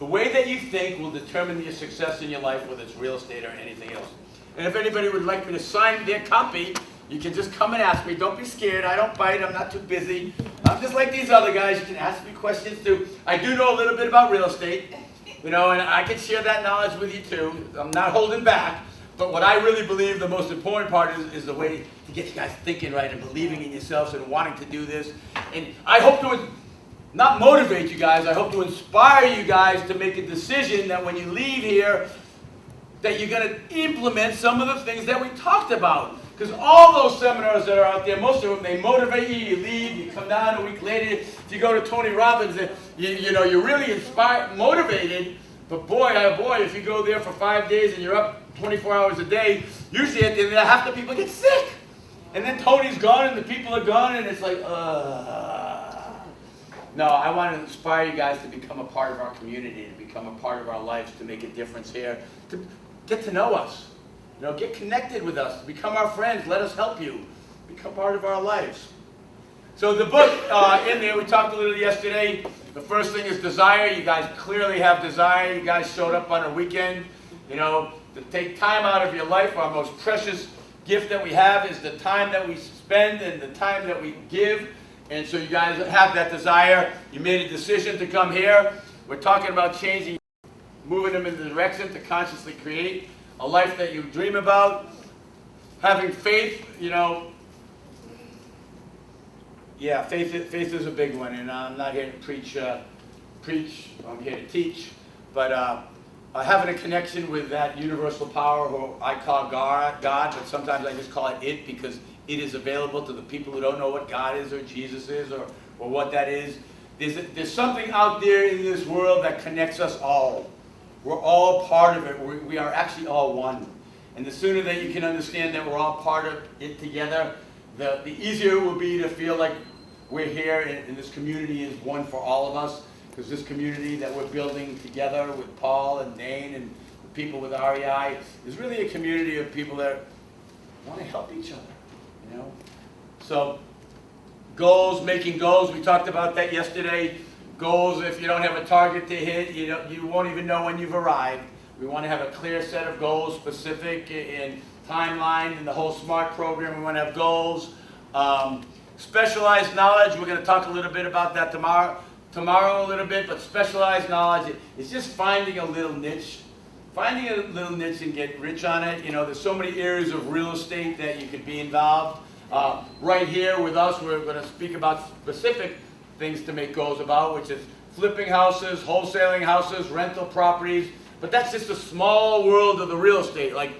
The way that you think will determine your success in your life, whether it's real estate or anything else. And if anybody would like me to sign their copy, you can just come and ask me. Don't be scared. I don't bite. I'm not too busy. I'm just like these other guys. You can ask me questions too. I do know a little bit about real estate, and I can share that knowledge with you too. I'm not holding back. But what I really believe the most important part is the way to get you guys thinking right and believing in yourselves and wanting to do this. And I hope to not motivate you guys. I hope to inspire you guys to make a decision that when you leave here, that you're going to implement some of the things that we talked about. Because all those seminars that are out there, most of them, they motivate you, you leave, you come down a week later. If you go to Tony Robbins, you're really inspired, motivated. But boy, oh boy, if you go there for 5 days and you're up 24 hours a day, usually at the end of that, half the people get sick. And then Tony's gone and the people are gone, and it's like, No, I want to inspire you guys to become a part of our community, to become a part of our lives, to make a difference here, to get to know us, get connected with us, become our friends, let us help you, become part of our lives. So the book in there, we talked a little yesterday. The first thing is desire. You guys clearly have desire. You guys showed up on a weekend, to take time out of your life. Our most precious gift that we have is the time that we spend and the time that we give. And so you guys have that desire. You made a decision to come here. We're talking about changing, moving them in the direction to consciously create a life that you dream about. Having faith, yeah, faith is a big one. And I'm not here to preach, I'm here to teach. But having a connection with that universal power, who I call God, but sometimes I just call it because it is available to the people who don't know what God is or Jesus is or what that is. There's something out there in this world that connects us all. We're all part of it. We are actually all one. And the sooner that you can understand that we're all part of it together, the easier it will be to feel like we're here and this community is one for all of us. Because this community that we're building together with Paul and Dane and the people with REI is really a community of people that want to help each other. So goals, making goals, we talked about that yesterday. Goals, if you don't have a target to hit, you won't even know when you've arrived. We want to have a clear set of goals, specific and timeline, and the whole SMART program. We want to have goals. Specialized knowledge, we're going to talk a little bit about that tomorrow a little bit, but specialized knowledge is just finding a little niche. Finding a little niche and get rich on it. There's so many areas of real estate that you could be involved. Right here with us, we're going to speak about specific things to make goals about, which is flipping houses, wholesaling houses, rental properties. But that's just a small world of the real estate. Like,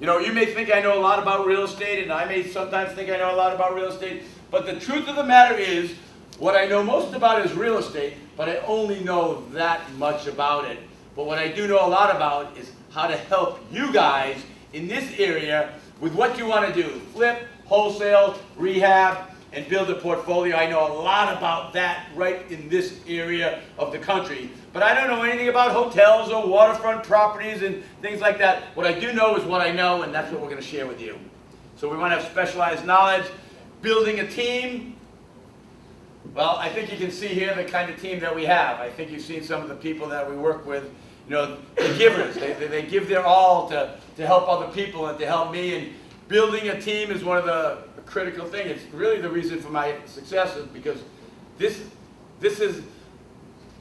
you may think I know a lot about real estate, and I may sometimes think I know a lot about real estate. But the truth of the matter is, what I know most about is real estate, but I only know that much about it. But what I do know a lot about is how to help you guys in this area with what you want to do. Flip, wholesale, rehab, and build a portfolio. I know a lot about that right in this area of the country. But I don't know anything about hotels or waterfront properties and things like that. What I do know is what I know, and that's what we're going to share with you. So we want to have specialized knowledge. Building a team. Well, I think you can see here the kind of team that we have. I think you've seen some of the people that we work with. The givers. They give their all to help other people and to help me. And building a team is one of the critical things. It's really the reason for my success, is because this is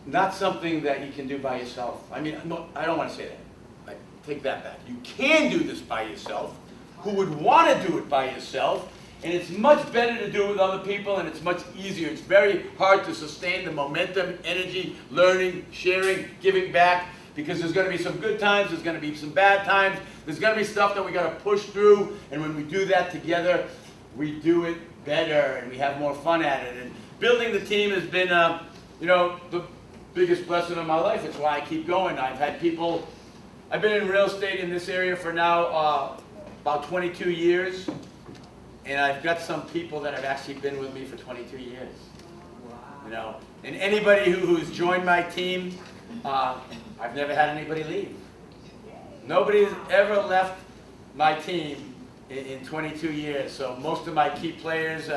not something that you can do by yourself. I mean, I don't want to say that. Take that back. You can do this by yourself. Who would want to do it by yourself? And it's much better to do it with other people, and it's much easier. It's very hard to sustain the momentum, energy, learning, sharing, giving back, because there's going to be some good times, there's going to be some bad times, there's going to be stuff that we got to push through, and when we do that together, we do it better and we have more fun at it. And building the team has been, you know, the biggest blessing of my life. It's why I keep going. I've had people, I've been in real estate in this area for now about 22 years. And I've got some people that have actually been with me for 22 years. Wow. You know, and anybody who's joined my team, I've never had anybody leave. Nobody's ever left my team in 22 years. So most of my key players,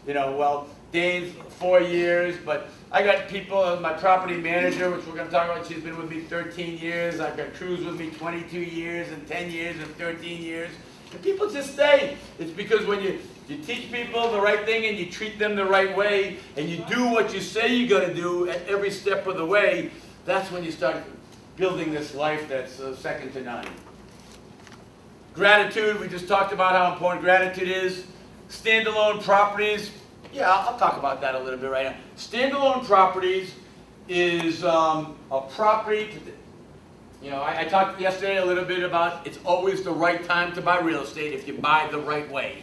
you know, well, Dane's 4 years, but I got people, my property manager, which we're going to talk about, she's been with me 13 years. I've got Cruz with me 22 years and 10 years and 13 years. And people just stay. It's because when you teach people the right thing and you treat them the right way and you do what you say you're going to do at every step of the way, that's when you start building this life that's second to none. Gratitude, we just talked about how important gratitude is. Standalone properties, yeah, I'll talk about that a little bit right now. Standalone properties is a property, you know, I talked yesterday a little bit about it's always the right time to buy real estate if you buy the right way.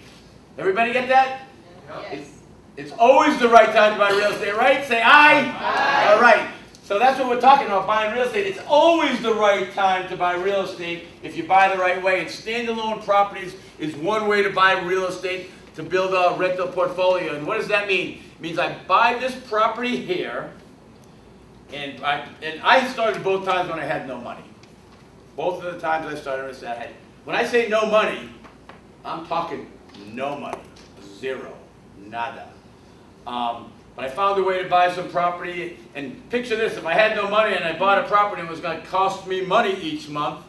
Everybody get that? Yes. It's always the right time to buy real estate, right? Say aye. Aye. All right. So that's what we're talking about, buying real estate. It's always the right time to buy real estate if you buy the right way. And standalone properties is one way to buy real estate to build a rental portfolio. And what does that mean? It means I buy this property here, and I started both times when I had no money. Both of the times I started, I had, when I say no money, I'm talking no money, zero, nada. But I found a way to buy some property, and picture this, if I had no money and I bought a property and it was going to cost me money each month,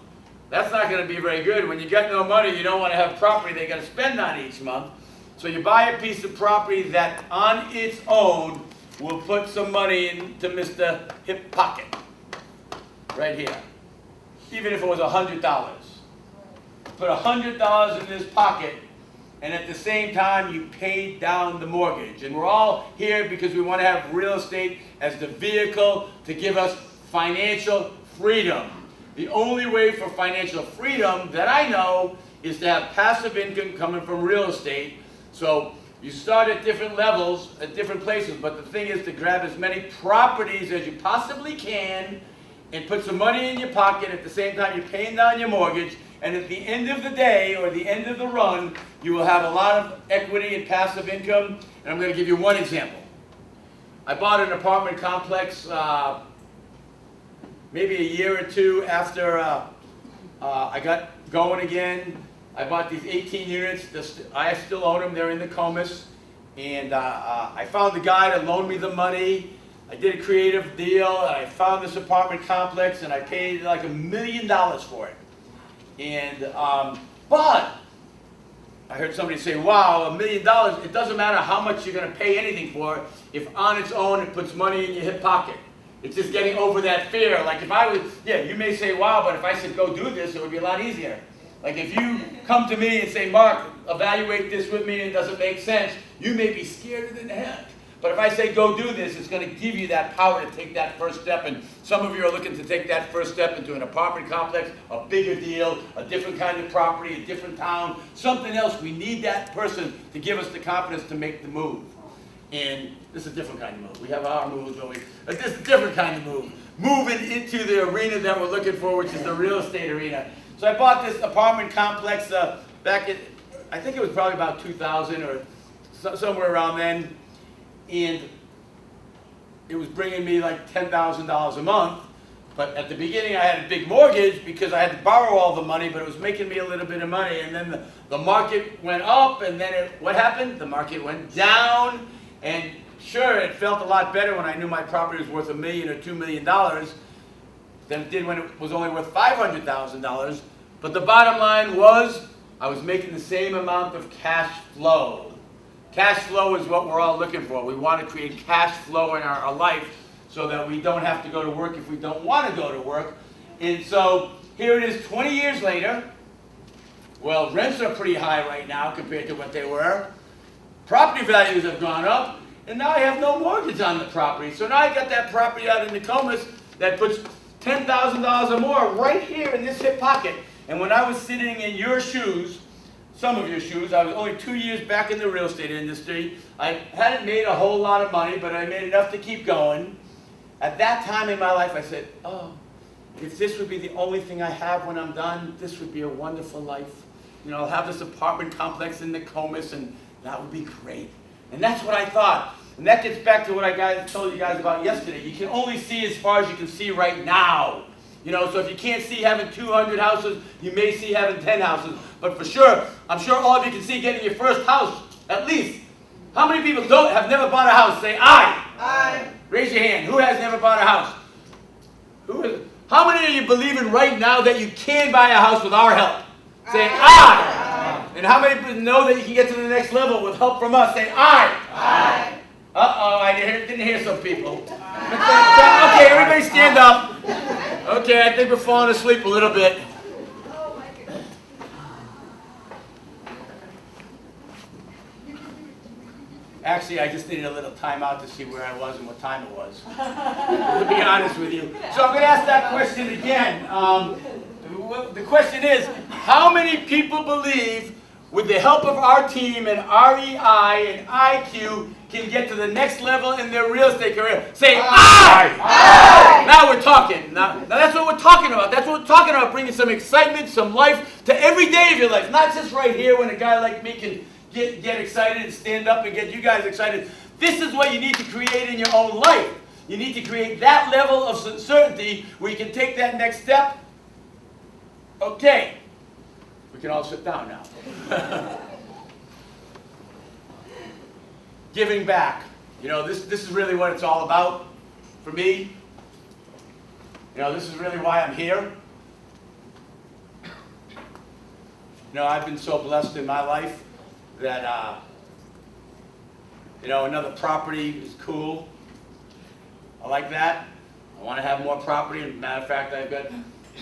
that's not going to be very good. When you get no money, you don't want to have property they got to spend on each month. So you buy a piece of property that on its own will put some money into Mr. Hip Pocket, right here. Even if it was $100. Put $100 in this pocket, and at the same time you paid down the mortgage. And we're all here because we want to have real estate as the vehicle to give us financial freedom. The only way for financial freedom that I know is to have passive income coming from real estate. So you start at different levels, at different places, but the thing is to grab as many properties as you possibly can and put some money in your pocket at the same time you're paying down your mortgage. And at the end of the day, or the end of the run, you will have a lot of equity and passive income. And I'm going to give you one example. I bought an apartment complex maybe a year or two after I got going again. I bought these 18 units. I still own them. They're in the Comus. And I found the guy that loaned me the money. I did a creative deal. I found this apartment complex, and I paid like $1 million for it. And but I heard somebody say, wow, $1 million, it doesn't matter how much you're going to pay anything for it, if on its own it puts money in your hip pocket. It's just getting over that fear. Like if I was, yeah, you may say, wow, but if I said go do this, it would be a lot easier. Like if you come to me and say, Mark, evaluate this with me and it doesn't make sense, you may be scared than heck. But if I say go do this, it's going to give you that power to take that first step. And some of you are looking to take that first step into an apartment complex, a bigger deal, a different kind of property, a different town, something else. We need that person to give us the confidence to make the move. And this is a different kind of move. We have our moves, but this is a different kind of move. Moving into the arena that we're looking for, which is the real estate arena. So I bought this apartment complex back in, I think it was probably about 2000 or somewhere around then. And it was bringing me like $10,000 a month. But at the beginning I had a big mortgage because I had to borrow all the money, but it was making me a little bit of money. And then the market went up, and then what happened? The market went down. And sure, it felt a lot better when I knew my property was worth $1 million or $2 million than it did when it was only worth $500,000. But the bottom line was I was making the same amount of cash flow. Cash flow is what we're all looking for. We want to create cash flow in our life so that we don't have to go to work if we don't want to go to work. And so here it is 20 years later. Well, rents are pretty high right now compared to what they were. Property values have gone up, and now I have no mortgage on the property. So now I got that property out in the Comus that puts $10,000 or more right here in this hip pocket. And when I was sitting in your shoes, some of your shoes. I was only 2 years back in the real estate industry. I hadn't made a whole lot of money, but I made enough to keep going. At that time in my life, I said, oh, if this would be the only thing I have when I'm done, this would be a wonderful life. You know, I'll have this apartment complex in Nokomis, and that would be great. And that's what I thought. And that gets back to what I told you guys about yesterday. You can only see as far as you can see right now. You know, so if you can't see having 200 houses, you may see having 10 houses. But for sure, I'm sure all of you can see getting your first house, at least. How many people have never bought a house? Say aye. Aye. Raise your hand. Who has never bought a house? How many of you believing right now that you can buy a house with our help? Say aye. And how many people know that you can get to the next level with help from us? Say aye. Aye. Uh-oh, I didn't hear some people. Okay, everybody stand up. Okay, I think we're falling asleep a little bit. Oh my goodness. Actually, I just needed a little time out to see where I was and what time it was, to be honest with you. So I'm going to ask that question again. The question is, how many people believe with the help of our team and REI and IQ can get to the next level in their real estate career? Say aye! Aye! Now we're talking. Now that's what we're talking about. That's what we're talking about, bringing some excitement, some life to every day of your life. Not just right here when a guy like me can get excited and stand up and get you guys excited. This is what you need to create in your own life. You need to create that level of certainty where you can take that next step. Okay. We can all sit down now. Giving back. You know, this is really what it's all about for me. You know, this is really why I'm here. You know, I've been so blessed in my life that, you know, another property is cool. I like that. I want to have more property. As a matter of fact, I've got,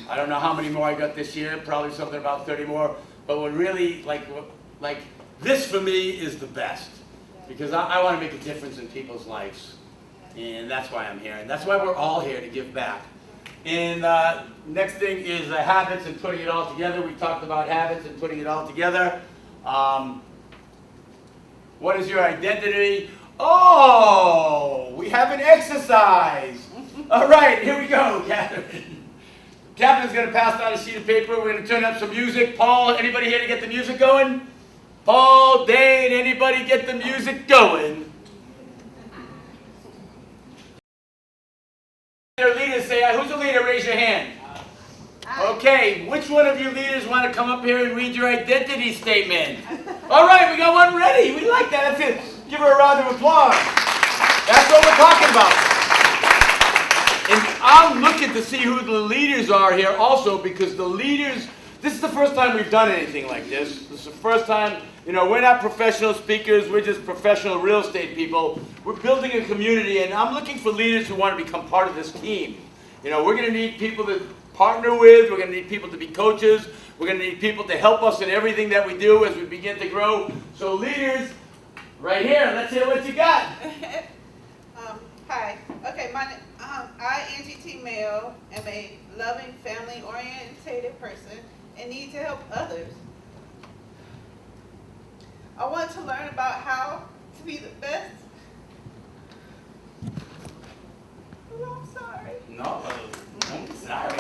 I don't know how many more I got this year, probably something about 30 more. But what really, like this for me is the best. Because I want to make a difference in people's lives. And that's why I'm here. And that's why we're all here, to give back. And next thing is habits and putting it all together. We talked about habits and putting it all together. What is your identity? Oh, we have an exercise. All right, here we go, Catherine. Catherine's going to pass out a sheet of paper. We're going to turn up some music. Paul, anybody here to get the music going? Paul, Dane, anybody get the music going? Their leaders say, who's the leader? Raise your hand. Okay, which one of you leaders want to come up here and read your identity statement? All right, we got one ready. We like that. That's it. Give her a round of applause. That's what we're talking about. And I'm looking to see who the leaders are here also, because the leaders, this is the first time we've done anything like this. This is the first time, you know, we're not professional speakers. We're just professional real estate people. We're building a community, and I'm looking for leaders who want to become part of this team. You know, we're going to need people to partner with. We're going to need people to be coaches. We're going to need people to help us in everything that we do as we begin to grow. So leaders, right here, let's hear what you got. Hi. Okay, I, Angie T. Mayo, am a loving, family-oriented person and need to help others. I want to learn about how to be the best. Oh, I'm sorry. No, I'm sorry.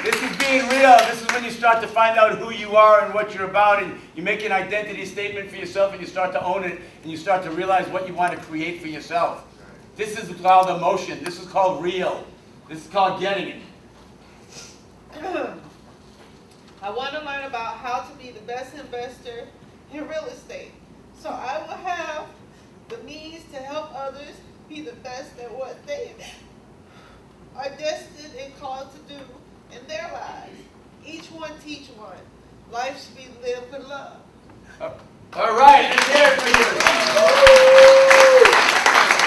This is being real. This is when you start to find out who you are and what you're about, and you make an identity statement for yourself, and you start to own it, and you start to realize what you want to create for yourself. This is called emotion. This is called real. This is called getting it. I want to learn about how to be the best investor in real estate, so I will have the means to help others be the best at what they are destined and called to do in their lives. Each one teach one. Life should be lived with love. All right, let's hear it for you.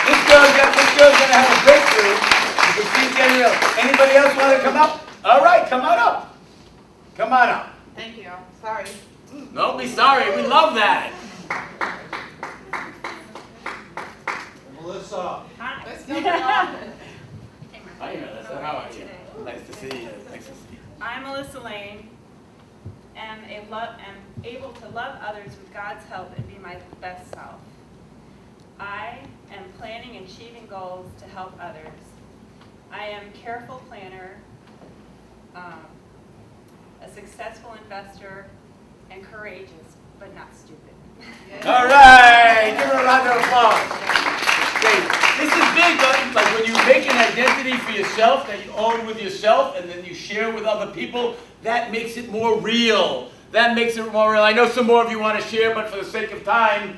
This girl's going to have a breakthrough because she's getting real. Anybody else want to come up? All right, come on up. Come on up. Thank you. Sorry. Don't be sorry. We love that. Melissa. Let's go. Hi, Melissa. How are you? Nice to see you. Nice to see you. I'm Melissa Lane, and am able to love others with God's help and be my best self. I am planning and achieving goals to help others. I am a careful planner, a successful investor, and courageous, but not stupid. All right, give her a round of applause. Okay. This is big, but like when you make an identity for yourself that you own with yourself and then you share with other people, that makes it more real. That makes it more real. I know some more of you want to share, but for the sake of time,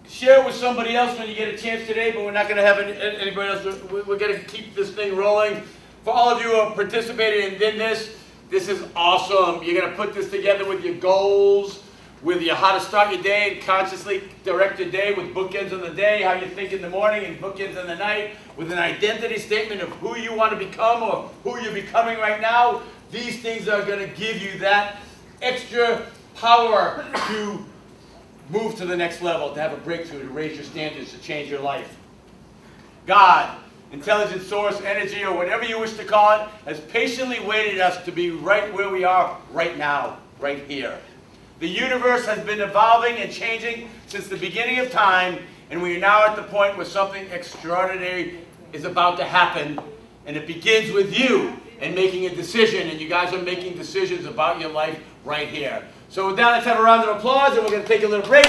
share it with somebody else when you get a chance today, but we're not going to have anybody else. We're going to keep this thing rolling. For all of you who are participating in this is awesome. You're going to put this together with your goals, with your how to start your day and consciously direct your day, with bookends in the day, how you think in the morning and bookends in the night, with an identity statement of who you want to become or who you're becoming right now. These things are going to give you that extra power to move to the next level, to have a breakthrough, to raise your standards, to change your life. God, intelligent source, energy, or whatever you wish to call it, has patiently waited us to be right where we are right now, right here. The universe has been evolving and changing since the beginning of time, and we are now at the point where something extraordinary is about to happen, and it begins with you and making a decision, and you guys are making decisions about your life right here. So with that, let's have a round of applause, and we're going to take a little break.